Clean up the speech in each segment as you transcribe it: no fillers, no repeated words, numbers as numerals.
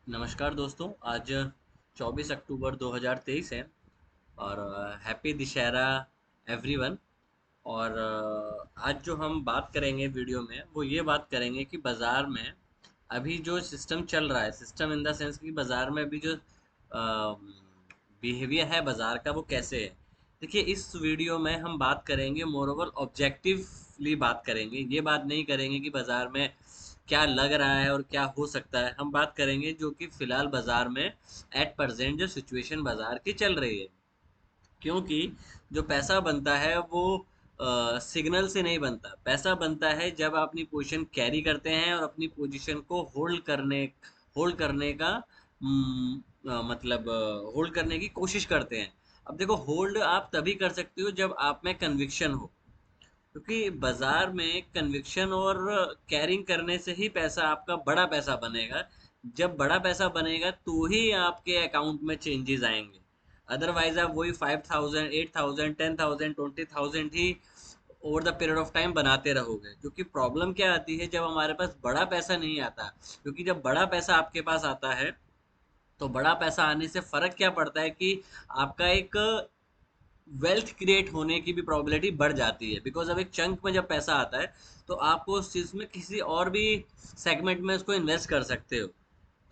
नमस्कार दोस्तों। आज 24 अक्टूबर 2023 है और हैप्पी दशहरा एवरीवन। और आज जो हम बात करेंगे वीडियो में वो ये बात करेंगे कि बाज़ार में अभी जो सिस्टम चल रहा है, सिस्टम इन द सेंस कि बाज़ार में अभी जो बिहेवियर है बाज़ार का वो कैसे है। देखिए, इस वीडियो में हम बात करेंगे मोर ओवर ऑब्जेक्टिवली बात करेंगे। ये बात नहीं करेंगे कि बाज़ार में क्या लग रहा है और क्या हो सकता है। हम बात करेंगे जो कि फ़िलहाल बाज़ार में एट प्रेजेंट जो सिचुएशन बाज़ार की चल रही है। क्योंकि जो पैसा बनता है वो सिग्नल से नहीं बनता। पैसा बनता है जब आप अपनी पोजीशन कैरी करते हैं और अपनी पोजीशन को होल्ड करने का मतलब होल्ड करने की कोशिश करते हैं। अब देखो, होल्ड आप तभी कर सकते हो जब आप में कन्विक्शन हो, क्योंकि बाजार में कन्विक्शन और कैरिंग करने से ही पैसा, आपका बड़ा पैसा बनेगा। जब बड़ा पैसा बनेगा तो ही आपके अकाउंट में चेंजेस आएंगे। अदरवाइज आप वही 5,000, 8,000, 10,000, 20,000 ही over the period of time बनाते रहोगे। क्योंकि प्रॉब्लम क्या आती है जब हमारे पास बड़ा पैसा नहीं आता। क्योंकि जब बड़ा पैसा आपके पास आता है तो बड़ा पैसा आने से फर्क क्या पड़ता है कि आपका एक वेल्थ क्रिएट होने की भी प्रोबेबिलिटी बढ़ जाती है। बिकॉज अब एक चंक में जब पैसा आता है तो आप उस चीज़ में किसी और भी सेगमेंट में उसको इन्वेस्ट कर सकते हो।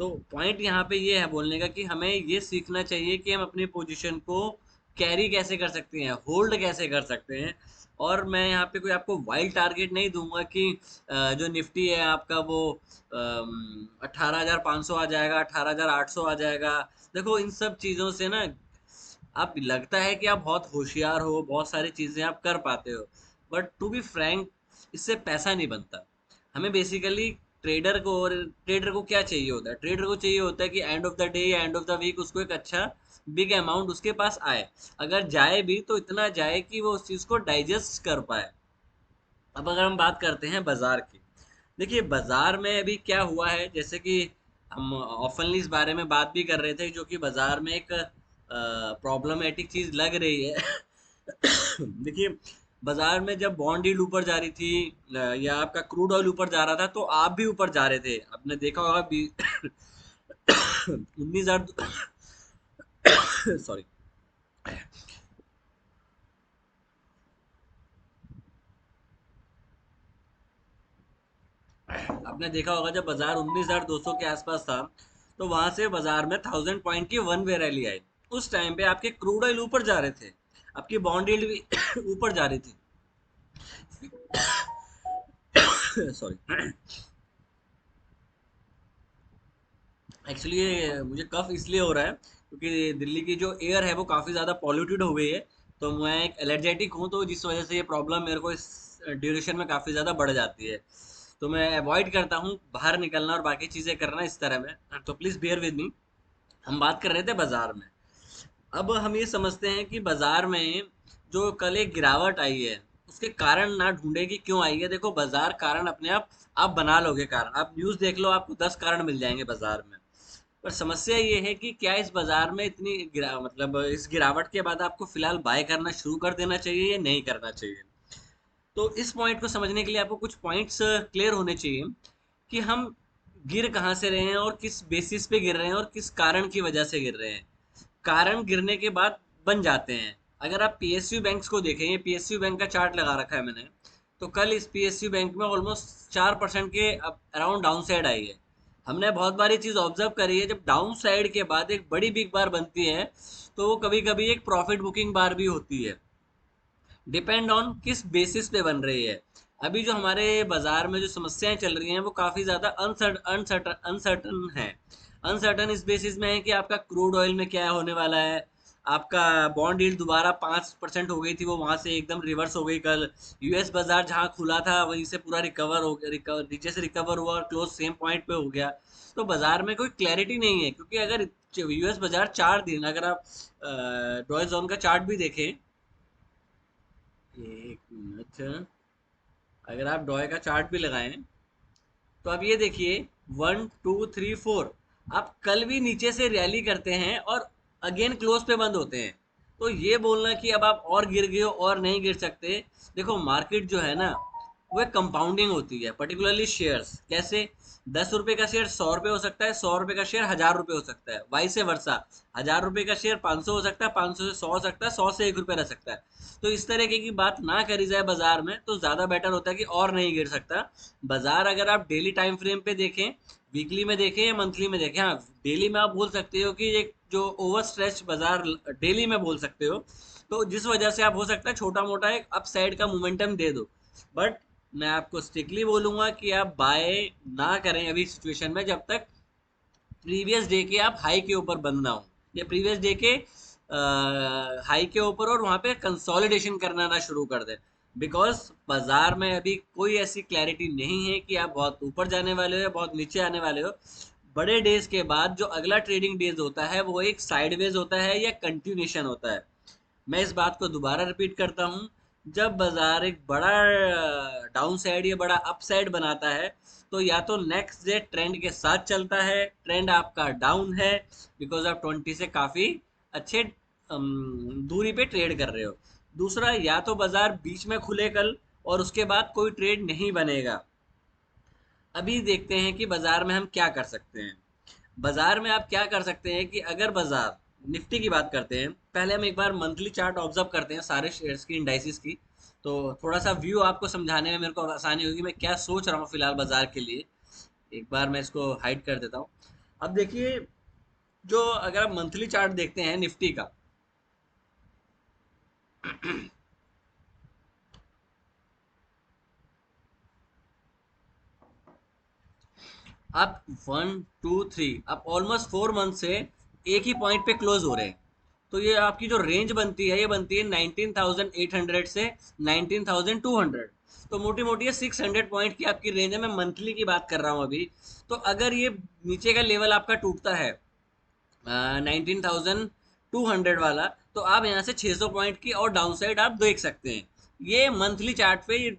तो पॉइंट यहाँ पे ये है बोलने का कि हमें ये सीखना चाहिए कि हम अपनी पोजीशन को कैरी कैसे कर सकते हैं, होल्ड कैसे कर सकते हैं। और मैं यहाँ पे कोई आपको वाइल्ड टारगेट नहीं दूंगा कि जो निफ्टी है आपका वो 18,500 आ जाएगा, 18,800 आ जाएगा। देखो, इन सब चीज़ों से ना आप लगता है कि आप बहुत होशियार हो, बहुत सारी चीजें आप कर पाते हो, बट टू बी फ्रैंक इससे पैसा नहीं बनता। हमें बेसिकली ट्रेडर को क्या चाहिए होता है? ट्रेडर को चाहिए होता है कि एंड ऑफ द डे या एंड ऑफ द वीक उसको एक अच्छा बिग अमाउंट उसके पास आए। अगर जाए भी तो इतना जाए कि वो उस चीज को डाइजेस्ट कर पाए। अब अगर हम बात करते हैं बाजार की, देखिए बाजार में अभी क्या हुआ है, जैसे कि हम ऑफनली इस बारे में बात भी कर रहे थे, जो कि बाजार में एक प्रॉब्लमेटिक चीज लग रही है। देखिए, बाजार में जब बॉन्ड यील्ड ऊपर जा रही थी या आपका क्रूड ऑयल ऊपर जा रहा था तो आप भी ऊपर जा रहे थे। आपने देखा होगा 19,000 सॉरी, आपने देखा होगा जब बाजार 19,200 के आसपास था तो वहां से बाजार में 1,000 पॉइंट की वन वे रैली आई। उस टाइम पे आपके क्रूड ऑयल ऊपर जा रहे थे, आपकी बॉन्ड यील्ड भी ऊपर जा रही थी। सॉरी, एक्चुअली ये मुझे कफ इसलिए हो रहा है क्योंकि दिल्ली की जो एयर है वो काफ़ी ज़्यादा पॉल्यूटेड हो गई है। तो मैं एक एलर्जेटिक हूँ, तो जिस वजह से ये प्रॉब्लम मेरे को इस ड्यूरेशन में काफ़ी ज़्यादा बढ़ जाती है। तो मैं अवॉइड करता हूँ बाहर निकलना और बाकी चीज़ें करना इस तरह में। तो प्लीज़ बियर विद मी। हम बात कर रहे थे बाजार में। अब हम ये समझते हैं कि बाजार में जो कल एक गिरावट आई है उसके कारण ना ढूंढे कि क्यों आई है। देखो, बाजार कारण अपने आप बना लोगे कारण। आप न्यूज़ देख लो, आपको 10 कारण मिल जाएंगे बाजार में। पर समस्या ये है कि क्या इस बाजार में इतनी मतलब इस गिरावट के बाद आपको फिलहाल बाय करना शुरू कर देना चाहिए या नहीं करना चाहिए। तो इस पॉइंट को समझने के लिए आपको कुछ पॉइंट्स क्लियर होने चाहिए कि हम गिर कहाँ से रहे हैं और किस बेसिस पे गिर रहे हैं और किस कारण की वजह से गिर रहे हैं। कारण गिरने के बाद बन जाते हैं। अगर आप पीएसयू बैंक्स को देखें, ये पीएसयू बैंक का चार्ट लगा रखा है मैंने, तो कल इस पीएसयू बैंक में ऑलमोस्ट 4% के अराउंड डाउन साइड आई है। हमने बहुत बारी चीज ऑब्जर्व करी है, जब डाउन साइड के बाद एक बड़ी बिग बार बनती है तो वो कभी कभी एक प्रॉफिट बुकिंग बार भी होती है। डिपेंड ऑन किस बेसिस पे बन रही है। अभी जो हमारे बाजार में जो समस्याएं चल रही हैं वो काफी ज्यादा अनसर्टन अनसर्टन है। अनसर्टन इस बेसिस में है कि आपका क्रूड ऑयल में क्या होने वाला है। आपका बॉन्ड यील्ड दोबारा 5% हो गई थी, वो वहां से एकदम रिवर्स हो गई कल। यूएस बाजार जहां खुला था वहीं से पूरा रिकवर हो गया, नीचे से रिकवर हुआ और क्लोज सेम पॉइंट पे हो गया। तो बाजार में कोई क्लैरिटी नहीं है, क्योंकि अगर यूएस बाजार 4 दिन, अगर आप डॉय जोन का चार्ट भी देखें, एक मिनट, अगर आप डॉय का चार्ट भी लगाएं तो आप ये देखिए, 1 2 3 4, आप कल भी नीचे से रैली करते हैं और अगेन क्लोज पे बंद होते हैं। तो ये बोलना कि अब आप और गिर गए हो और नहीं गिर सकते। देखो, मार्केट जो है ना वो एक कंपाउंडिंग होती है, पर्टिकुलरली शेयर्स। कैसे? 10 रुपए का शेयर 100 रुपए हो सकता है, 100 रुपए का शेयर 1000 रुपए हो सकता है, वाई से वर्षा। 1000 रुपए का शेयर 500 हो सकता है, 500 से 100 हो सकता है, 100 से 1 रुपए रह सकता है। तो इस तरीके की बात ना करी जाए बाजार में, तो ज्यादा बेटर होता है कि और नहीं गिर सकता बाजार। अगर आप डेली टाइम फ्रेम पे देखें, वीकली में देखें या मंथली में देखें, हाँ डेली में आप बोल सकते हो कि एक जो ओवर स्ट्रेच बाजार डेली में बोल सकते हो, तो जिस वजह से आप हो सकता है छोटा मोटा एक अप साइड का मोमेंटम दे दो। बट मैं आपको स्ट्रिक्टली बोलूंगा कि आप बाय ना करें अभी सिचुएशन में, जब तक प्रीवियस डे के आप हाई के ऊपर बंद ना हो, या प्रीवियस डे के हाई के ऊपर और वहां पे कंसोलिडेशन करना ना शुरू कर दें। बिकॉज बाजार में अभी कोई ऐसी क्लैरिटी नहीं है कि आप बहुत ऊपर जाने वाले हो या बहुत नीचे आने वाले हो। बड़े डेज के बाद जो अगला ट्रेडिंग डेज होता है वो एक साइडवेज होता है या कंटिन्यूशन होता है। मैं इस बात को दोबारा रिपीट करता हूँ, जब बाजार एक बड़ा डाउन साइड या बड़ा अप साइड बनाता है, तो या तो नेक्स्ट डे ट्रेंड के साथ चलता है, ट्रेंड आपका डाउन है, बिकॉज आप 20 से काफी अच्छे दूरी पे ट्रेड कर रहे हो। दूसरा, या तो बाजार बीच में खुले कल और उसके बाद कोई ट्रेड नहीं बनेगा। अभी देखते हैं कि बाजार में हम क्या कर सकते हैं। बाजार में आप क्या कर सकते हैं कि अगर बाजार निफ्टी की बात करते हैं, पहले हम एक बार मंथली चार्ट ऑब्जर्व करते हैं सारे शेयर्स की, इंडाइसिस की। तो थोड़ा सा व्यू आपको समझाने में मेरे को आसानी होगी, मैं क्या सोच रहा हूँ फिलहाल बाजार के लिए। एक बार मैं इसको हाइड कर देता हूँ। अब देखिए, जो अगर आप मंथली चार्ट देखते हैं निफ्टी का, आप 1 2 3 आप ऑलमोस्ट 4 मंथ से एक ही पॉइंट पे क्लोज हो रहे हैं। तो ये आपकी जो रेंज बनती है, ये बनती है 19,800 से 19,200। तो मोटी मोटी है 600 पॉइंट की आपकी रेंज है। मैं मंथली की बात कर रहा हूँ अभी। तो अगर ये नीचे का लेवल आपका टूटता है 19,200 वाला, तो आप यहाँ से 600 पॉइंट की और डाउन साइड आप देख सकते हैं। ये मंथली चार्ट पे ये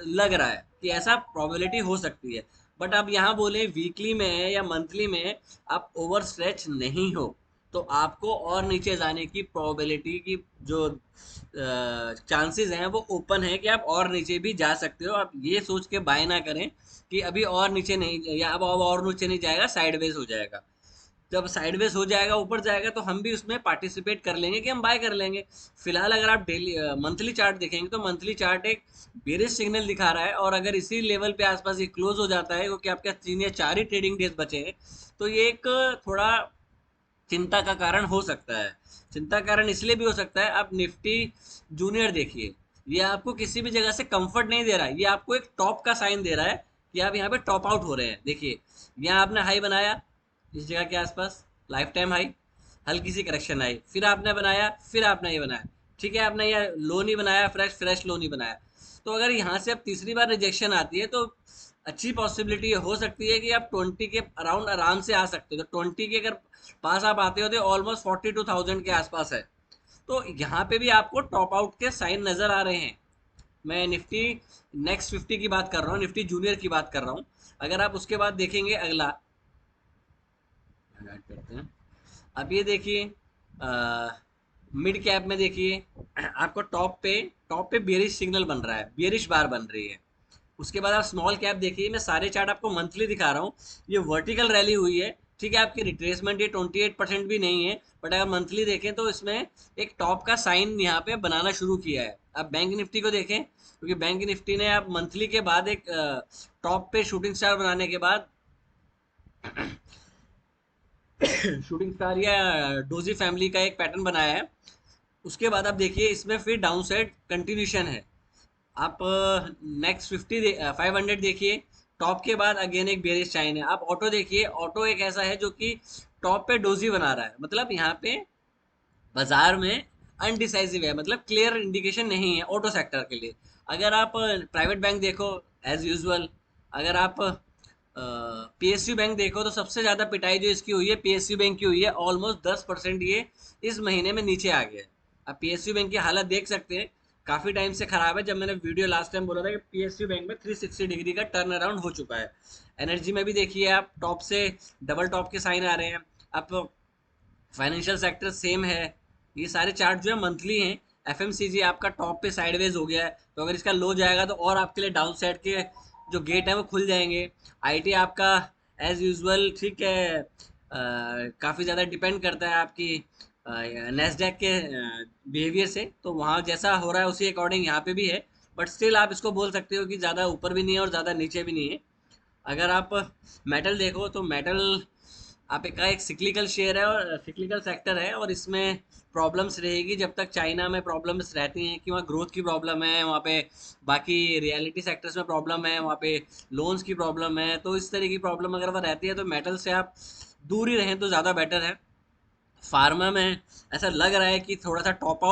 लग रहा है कि ऐसा प्रोबेबिलिटी हो सकती है। बट आप यहाँ बोले वीकली में या मंथली में आप ओवर स्ट्रेच नहीं हो, तो आपको और नीचे जाने की प्रोबेबिलिटी की जो चांसेस हैं वो ओपन है कि आप और नीचे भी जा सकते हो। आप ये सोच के बाय ना करें कि अभी और नीचे नहीं, या अब और नीचे नहीं जाएगा, साइडवेज हो जाएगा। जब साइडवेज हो जाएगा, ऊपर जाएगा, तो हम भी उसमें पार्टिसिपेट कर लेंगे कि हम बाय कर लेंगे। फिलहाल अगर आप डेली मंथली चार्ट देखेंगे, तो मंथली चार्ट एक बेरिश सिग्नल दिखा रहा है, और अगर इसी लेवल पे आसपास ये क्लोज हो जाता है, क्योंकि आपके 3 या 4 ही ट्रेडिंग डेज बचे हैं, तो ये एक थोड़ा चिंता का कारण हो सकता है। चिंता का कारण इसलिए भी हो सकता है, आप निफ्टी जूनियर देखिए, ये आपको किसी भी जगह से कंफर्ट नहीं दे रहा है, ये आपको एक टॉप का साइन दे रहा है कि आप यहाँ पे टॉप आउट हो रहे हैं। देखिए, यहाँ आपने हाई बनाया इस जगह के आसपास, लाइफ टाइम हाई, हल्की सी करेक्शन आई, फिर आपने बनाया, फिर आपने ये बनाया, ठीक है, आपने ये लो नहीं बनाया, फ्रेश फ्रेश लो नहीं बनाया। तो अगर यहाँ से अब तीसरी बार रिजेक्शन आती है, तो अच्छी पॉसिबिलिटी हो सकती है कि आप 20 के अराउंड आराम से आ सकते हो। तो 20 के अगर पास आप आते हो, तो ऑलमोस्ट 42,000 के आसपास है। तो यहाँ पे भी आपको टॉप आउट के साइन नजर आ रहे हैं। मैं निफ्टी नेक्स्ट 50 की बात कर रहा हूँ, निफ्टी जूनियर की बात कर रहा हूँ। अगर आप उसके बाद देखेंगे अगला ऐड करते हैं, अब ये देखिए, मिड कैप में देखिए, आपको टॉप पे बेरिश सिग्नल बन रहा है, बेरिश बार बन रही है। उसके बाद आप स्मॉल कैप देखिए, मैं सारे चार्ट आपको मंथली दिखा रहा हूँ। ये वर्टिकल रैली हुई है, ठीक है, आपकी रिट्रेसमेंट ये 28% भी नहीं है। बट अगर मंथली देखें, तो इसमें एक टॉप का साइन यहाँ पे बनाना शुरू किया है। अब बैंक निफ्टी को देखें, क्योंकि बैंक निफ्टी ने अब मंथली के बाद एक टॉप पे शूटिंग स्टार बनाने के बाद शूटिंग स्टार या डोजी फैमिली का एक पैटर्न बनाया है। उसके बाद आप देखिए, इसमें फिर डाउन साइड कंटिन्यूशन है। आप नेक्स्ट 500 देखिए, टॉप के बाद अगेन एक बेरिश साइन है। आप ऑटो देखिए, ऑटो एक ऐसा है जो कि टॉप पे डोजी बना रहा है, मतलब यहाँ पे बाजार में अनडिसाइसिव है, मतलब क्लियर इंडिकेशन नहीं है ऑटो सेक्टर के लिए। अगर आप प्राइवेट बैंक देखो, एज यूजुअल, अगर आप पीएसयू बैंक देखो, तो सबसे ज्यादा पिटाई जो इसकी हुई है पीएसयू बैंक की हुई है, ऑलमोस्ट 10% ये इस महीने में नीचे आ गया है। आप पीएसयू बैंक की हालत देख सकते हैं, काफी टाइम से खराब है। जब मैंने वीडियो लास्ट टाइम बोला था कि पीएसयू बैंक में 360 डिग्री का टर्न अराउंड हो चुका है। एनर्जी में भी देखिए, आप टॉप से डबल टॉप के साइन आ रहे हैं। आप फाइनेंशियल सेक्टर सेम है। ये सारे चार्ट जो है मंथली हैं। एफएमसीजी आपका टॉप पे साइडवेज हो गया है, तो अगर इसका लो जाएगा तो और आपके लिए डाउन साइड के जो गेट है वो खुल जाएंगे। आईटी आपका एज यूजुअल ठीक है, काफ़ी ज़्यादा डिपेंड करता है आपकी नेस्डैक के बिहेवियर से, तो वहाँ जैसा हो रहा है उसी अकॉर्डिंग यहाँ पे भी है। बट स्टिल आप इसको बोल सकते हो कि ज़्यादा ऊपर भी नहीं है और ज़्यादा नीचे भी नहीं है। अगर आप मेटल देखो तो मेटल आप एक सिक्लिकल शेयर है और सिक्लिकल सेक्टर है, और इसमें प्रॉब्लम्स रहेगी जब तक चाइना में प्रॉब्लम्स रहती हैं कि वहाँ ग्रोथ की प्रॉब्लम है, वहाँ पे बाकी रियलिटी सेक्टर्स में प्रॉब्लम है, वहाँ पे लोन्स की प्रॉब्लम है, तो इस तरह की प्रॉब्लम अगर वह रहती है तो मेटल से आप दूर ही रहें तो ज़्यादा बेटर है। फार्मा में ऐसा लग रहा है कि थोड़ा सा टॉप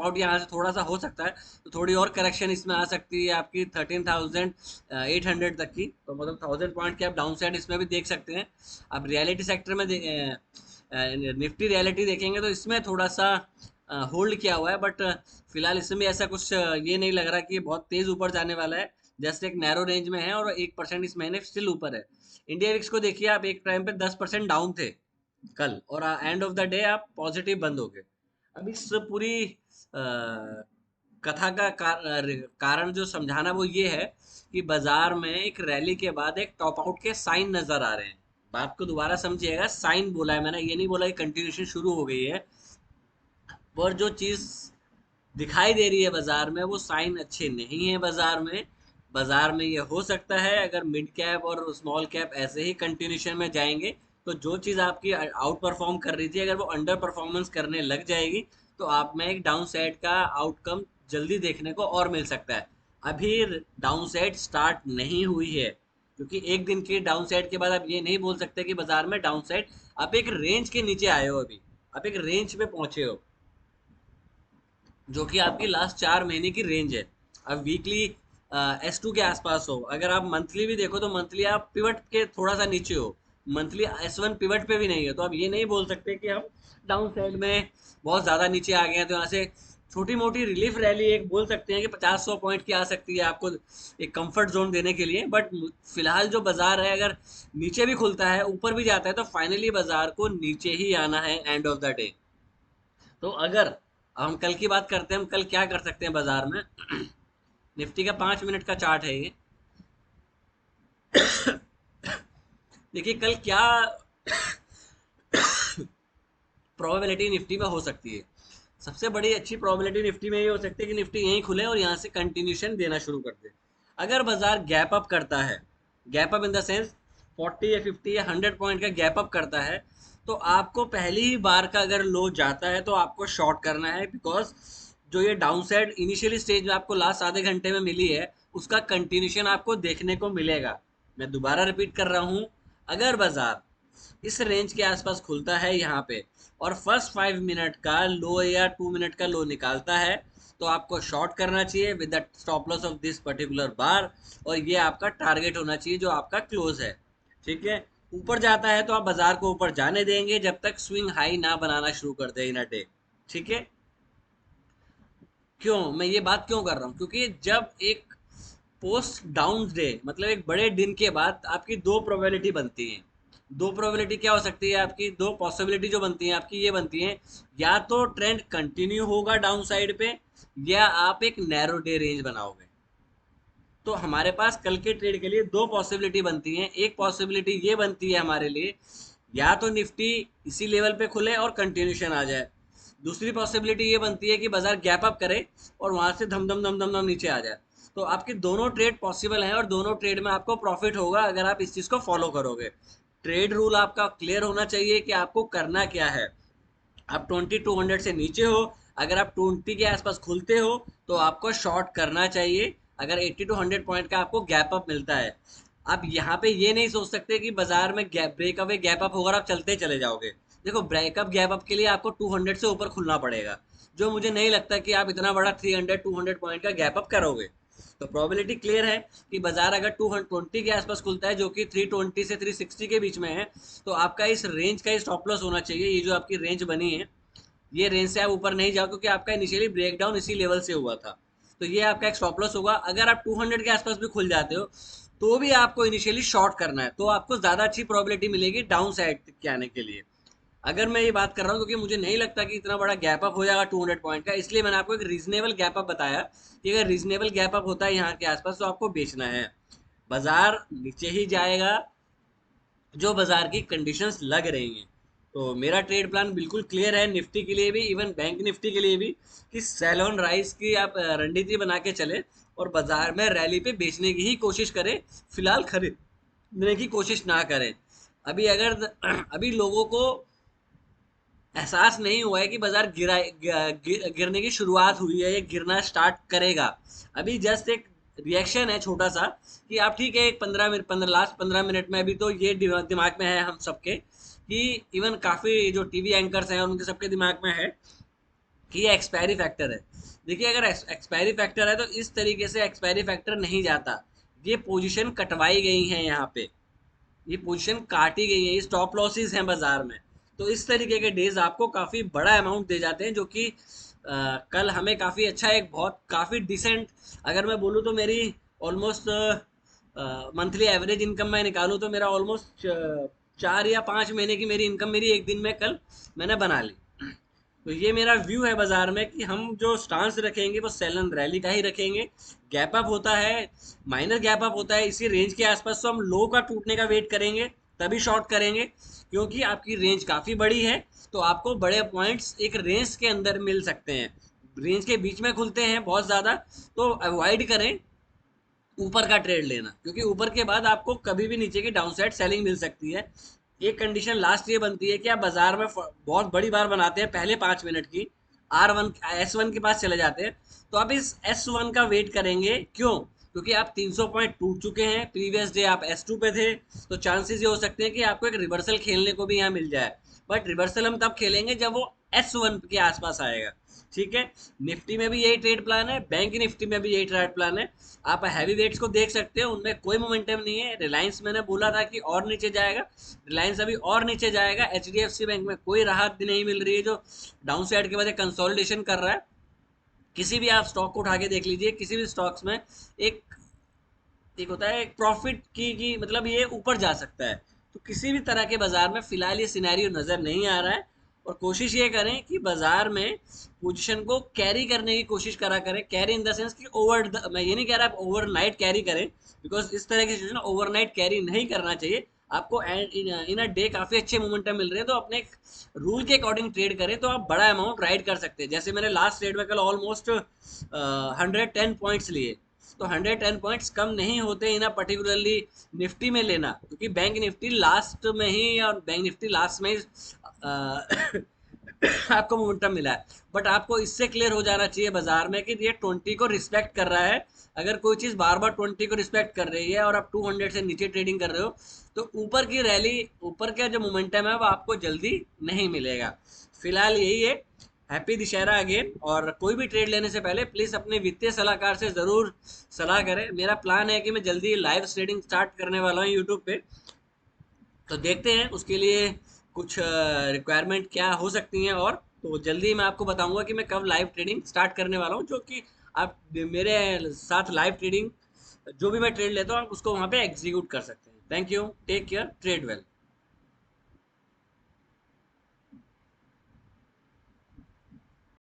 आउट यहाँ से थोड़ा सा हो सकता है, तो थोड़ी और करेक्शन इसमें आ सकती है आपकी 13,800 तक की, तो मतलब 1000 पॉइंट की आप डाउन साइड इसमें भी देख सकते हैं। अब रियलिटी सेक्टर में निफ्टी रियलिटी देखेंगे तो इसमें थोड़ा सा होल्ड किया हुआ है, बट फिलहाल इसमें भी ऐसा कुछ ये नहीं लग रहा कि ये बहुत तेज ऊपर जाने वाला है। जस्ट एक नैरो रेंज में है और 1% इस महीने स्टिल ऊपर है। इंडिया विक्स को देखिए, आप एक टाइम पे 10% डाउन थे कल, और एंड ऑफ द डे आप पॉजिटिव बंद हो गए। अब इस पूरी कथा का कारण जो समझाना वो ये है कि बाजार में एक रैली के बाद एक टॉप आउट के साइन नजर आ रहे हैं। बात को दोबारा समझिएगा, साइन बोला है मैंने, ये नहीं बोला कि कंटिन्यूशन शुरू हो गई है। पर जो चीज दिखाई दे रही है बाजार में वो साइन अच्छे नहीं है बाजार में। बाजार में ये हो सकता है अगर मिड कैप और स्मॉल कैप ऐसे ही कंटिन्यूशन में जाएंगे, तो जो चीज़ आपकी आउट परफॉर्म कर रही थी अगर वो अंडर परफॉर्मेंस करने लग जाएगी, तो आप में एक डाउन साइड का आउटकम जल्दी देखने को और मिल सकता है। अभी डाउन साइड स्टार्ट नहीं हुई है, क्योंकि एक दिन की डाउन साइड के बाद आप ये नहीं बोल सकते कि बाजार में डाउन साइड, आप एक रेंज के नीचे आए हो, अभी आप एक रेंज पे पहुंचे हो जो कि आपकी लास्ट 4 महीने की रेंज है। अब वीकली S2 के आसपास हो, अगर आप मंथली भी देखो तो मंथली आप पिवट के थोड़ा सा नीचे हो, मंथली S1 पिवट पे भी नहीं है, तो आप ये नहीं बोल सकते कि हम डाउन साइड में बहुत ज़्यादा नीचे आ गए हैं। तो यहाँ से छोटी मोटी रिलीफ रैली एक बोल सकते हैं कि 50-100 पॉइंट की आ सकती है आपको एक कंफर्ट जोन देने के लिए। बट फिलहाल जो बाजार है अगर नीचे भी खुलता है ऊपर भी जाता है तो फाइनली बाजार को नीचे ही आना है एंड ऑफ द डे। तो अगर अब हम कल की बात करते हैं, हम कल क्या कर सकते हैं बाजार में। निफ्टी का 5 मिनट का चार्ट है ये। देखिए कल क्या प्रोबेबिलिटी निफ्टी में हो सकती है। सबसे बड़ी अच्छी प्रोबेबिलिटी निफ्टी में ये हो सकती है कि निफ्टी यहीं खुले और यहाँ से कंटिन्यूशन देना शुरू कर दे। अगर बाजार गैप अप करता है, gap up in the sense 40 या 50 या 100 पॉइंट का गैप अप करता है, तो आपको पहली ही बार का अगर लो जाता है तो आपको शॉर्ट करना है, बिकॉज जो ये डाउन साइड इनिशियली स्टेज में आपको लास्ट आधे घंटे में मिली है उसका कंटिन्यूशन आपको देखने को मिलेगा। मैं दोबारा रिपीट कर रहा हूँ, अगर बाजार इस रेंज के आसपास खुलता है यहाँ पे और फर्स्ट 5 मिनट का लो या 2 मिनट का लो निकालता है, तो आपको शॉर्ट करना चाहिए with the stop loss of this particular bar, और ये आपका टारगेट होना चाहिए जो आपका क्लोज है। ठीक है, ऊपर जाता है तो आप बाजार को ऊपर जाने देंगे जब तक स्विंग हाई ना बनाना शुरू कर दे इन अ डे। ठीक है, क्यों मैं ये बात क्यों कर रहा हूँ, क्योंकि जब एक पोस्ट डाउन डे मतलब एक बड़े दिन के बाद आपकी दो प्रोबेबिलिटी बनती हैं। दो प्रोबेबिलिटी क्या हो सकती है आपकी, दो पॉसिबिलिटी जो बनती हैं आपकी ये बनती हैं, या तो ट्रेंड कंटिन्यू होगा डाउन साइड पे, या आप एक नैरो डे रेंज बनाओगे। तो हमारे पास कल के ट्रेड के लिए दो पॉसिबिलिटी बनती हैं। एक पॉसिबिलिटी ये बनती है हमारे लिए, या तो निफ्टी इसी लेवल पे खुले और कंटिन्यूशन आ जाए। दूसरी पॉसिबिलिटी ये बनती है कि बाजार गैप अप करे और वहां से धम धम धम धम धम नीचे आ जाए। तो आपके दोनों ट्रेड पॉसिबल हैं और दोनों ट्रेड में आपको प्रॉफिट होगा अगर आप इस चीज़ को फॉलो करोगे। ट्रेड रूल आपका क्लियर होना चाहिए कि आपको करना क्या है। आप 2200 से नीचे हो, अगर आप 20 के आसपास खुलते हो तो आपको शॉर्ट करना चाहिए। अगर 80 टू 100 पॉइंट का आपको गैप अप मिलता है, आप यहाँ पे ये नहीं सोच सकते कि बाजार में गैप ब्रेकअप गैप अप होगा और आप चलते चले जाओगे। देखो ब्रेकअप गैप अप के लिए आपको 200 से ऊपर खुलना पड़ेगा, जो मुझे नहीं लगता कि आप इतना बड़ा 300-200 पॉइंट का गैप अप करोगे। तो प्रोबेबिलिटी क्लियर है कि बाजार अगर 220 के आसपास खुलता है जो कि 320 से 360 के बीच में है, तो आपका इस रेंज का स्टॉप लॉस होना चाहिए। ये जो आपकी रेंज बनी है, ये रेंज से आप ऊपर नहीं जाओ, क्योंकि आपका इनिशियली ब्रेक डाउन इसी लेवल से हुआ था। तो ये आपका एक स्टॉप लॉस होगा। अगर आप 200 के आसपास भी खुल जाते हो तो भी आपको इनिशियली शॉर्ट करना है, तो आपको ज़्यादा अच्छी प्रोबेबिलिटी मिलेगी डाउन साइड के आने के लिए। अगर मैं ये बात कर रहा हूँ क्योंकि मुझे नहीं लगता कि इतना बड़ा गैप अप हो जाएगा 200 पॉइंट का, इसलिए मैंने आपको एक रीजनेबल गैप अप बताया कि अगर रीजनेबल गैप अप होता है यहाँ के आसपास तो आपको बेचना है। बाजार नीचे ही जाएगा जो बाजार की कंडीशंस लग रही हैं। तो मेरा ट्रेड प्लान बिल्कुल क्लियर है, निफ्टी के लिए भी, इवन बैंक निफ्टी के लिए भी, कि सेल ऑन राइज की आप रणनीति बना के चले और बाजार में रैली पे बेचने की ही कोशिश करें, फिलहाल खरीदने की कोशिश ना करें। अभी अगर अभी लोगों को एहसास नहीं हुआ है कि बाजार गिरने की शुरुआत हुई है, ये गिरना स्टार्ट करेगा। अभी जस्ट एक रिएक्शन है छोटा सा कि आप ठीक है, एक 15 मिनट, 15 मिनट में, अभी तो ये दिमाग में है हम सबके कि इवन काफी जो टीवी एंकर्स हैं उनके सबके दिमाग में है कि ये एक्सपायरी फैक्टर है। देखिए, अगर एक्सपायरी फैक्टर है तो इस तरीके से एक्सपायरी फैक्टर नहीं जाता। ये पोजीशन कटवाई गई है यहाँ पे, ये पोजीशन काटी गई है, ये स्टॉप लॉसेस हैं बाजार में। तो इस तरीके के डेज आपको काफी बड़ा अमाउंट दे जाते हैं, जो कि कल हमें काफी अच्छा, एक बहुत काफी डिसेंट, अगर मैं बोलूँ तो मेरी ऑलमोस्ट मंथली एवरेज इनकम मैं निकालूँ तो मेरा ऑलमोस्ट 4 या 5 महीने की मेरी इनकम मेरी एक दिन में कल मैंने बना ली। तो ये मेरा व्यू है बाजार में कि हम जो स्टांस रखेंगे वो सेल एंड रैली का ही रखेंगे। गैप अप होता है, माइनर गैप अप होता है इसी रेंज के आसपास, तो हम लो का टूटने का वेट करेंगे तभी शॉर्ट करेंगे, क्योंकि आपकी रेंज काफ़ी बड़ी है। तो आपको बड़े पॉइंट्स एक रेंज के अंदर मिल सकते हैं, रेंज के बीच में खुलते हैं बहुत ज़्यादा, तो अवॉइड करें ऊपर का ट्रेड लेना, क्योंकि ऊपर के बाद आपको कभी भी नीचे की डाउनसाइड सेलिंग मिल सकती है। एक कंडीशन लास्ट ये बनती है कि आप बाजार में बहुत बड़ी बार बनाते हैं पहले 5 मिनट की, S1 के पास चले जाते हैं, तो आप इस S1 का वेट करेंगे। क्यों? क्योंकि आप 300 पॉइंट टूट चुके हैं, प्रीवियस डे आप S2 पे थे, तो चांसेस ये हो सकते हैं कि आपको एक रिवर्सल खेलने को भी यहाँ मिल जाए। बट रिवर्सल हम तब खेलेंगे जब वो S1 के आसपास आएगा। ठीक है, निफ्टी में भी यही ट्रेड प्लान है, बैंक निफ्टी में भी यही ट्रेड प्लान है। आप हैवी वेट्स को देख सकते हो, उनमें कोई मोमेंटम नहीं है। रिलायंस मैंने बोला था कि और नीचे जाएगा, रिलायंस अभी और नीचे जाएगा। HDFC बैंक में कोई राहत भी नहीं मिल रही है, जो डाउन साइड के वजह कंसोलिडेशन कर रहा है। किसी भी आप स्टॉक को उठा के देख लीजिए, किसी भी स्टॉक्स में एक एक होता है एक प्रॉफिट की मतलब ये ऊपर जा सकता है। तो किसी भी तरह के बाजार में फिलहाल ये सिनेरियो नजर नहीं आ रहा है। और कोशिश ये करें कि बाजार में पोजीशन को कैरी करने की कोशिश करा करें। कैरी इन द सेंस कि मैं ये नहीं कह रहा आप ओवरनाइट कैरी करें, बिकॉज इस तरह की सिचुएशन ओवरनाइट कैरी नहीं करना चाहिए आपको। इन अ डे काफी अच्छे मोमेंटम मिल रहे हैं, तो अपने रूल के अकॉर्डिंग ट्रेड करें तो आप बड़ा अमाउंट राइड कर सकते हैं। जैसे मैंने लास्ट ट्रेड में कल ऑलमोस्ट 110 पॉइंट्स लिए, तो 110 पॉइंट्स कम नहीं होते इन पर्टिकुलरली निफ्टी में लेना, क्योंकि बैंक निफ्टी लास्ट में ही, और बैंक निफ्टी लास्ट में ही आपको मोमेंटम मिला है। बट आपको इससे क्लियर हो जाना चाहिए बाजार में कि ये 20 को रिस्पेक्ट कर रहा है। अगर कोई चीज़ बार बार 20 को रिस्पेक्ट कर रही है और आप 200 से नीचे ट्रेडिंग कर रहे हो, तो ऊपर की रैली, ऊपर का जो मोमेंटम है वो आपको जल्दी नहीं मिलेगा। फिलहाल यही है। Happy Dussehra again. और कोई भी ट्रेड लेने से पहले प्लीज़ अपने वित्तीय सलाहकार से ज़रूर सलाह करें। मेरा प्लान है कि मैं जल्दी लाइव ट्रेडिंग स्टार्ट करने वाला हूँ यूट्यूब पे, तो देखते हैं उसके लिए कुछ रिक्वायरमेंट क्या हो सकती हैं। और तो जल्दी मैं आपको बताऊंगा कि मैं कब लाइव ट्रेडिंग स्टार्ट करने वाला हूँ, जो कि आप मेरे साथ लाइव ट्रेडिंग जो भी मैं ट्रेड लेता हूँ आप उसको वहाँ पे एग्जीक्यूट कर सकते हैं। Thank you, take care, trade well.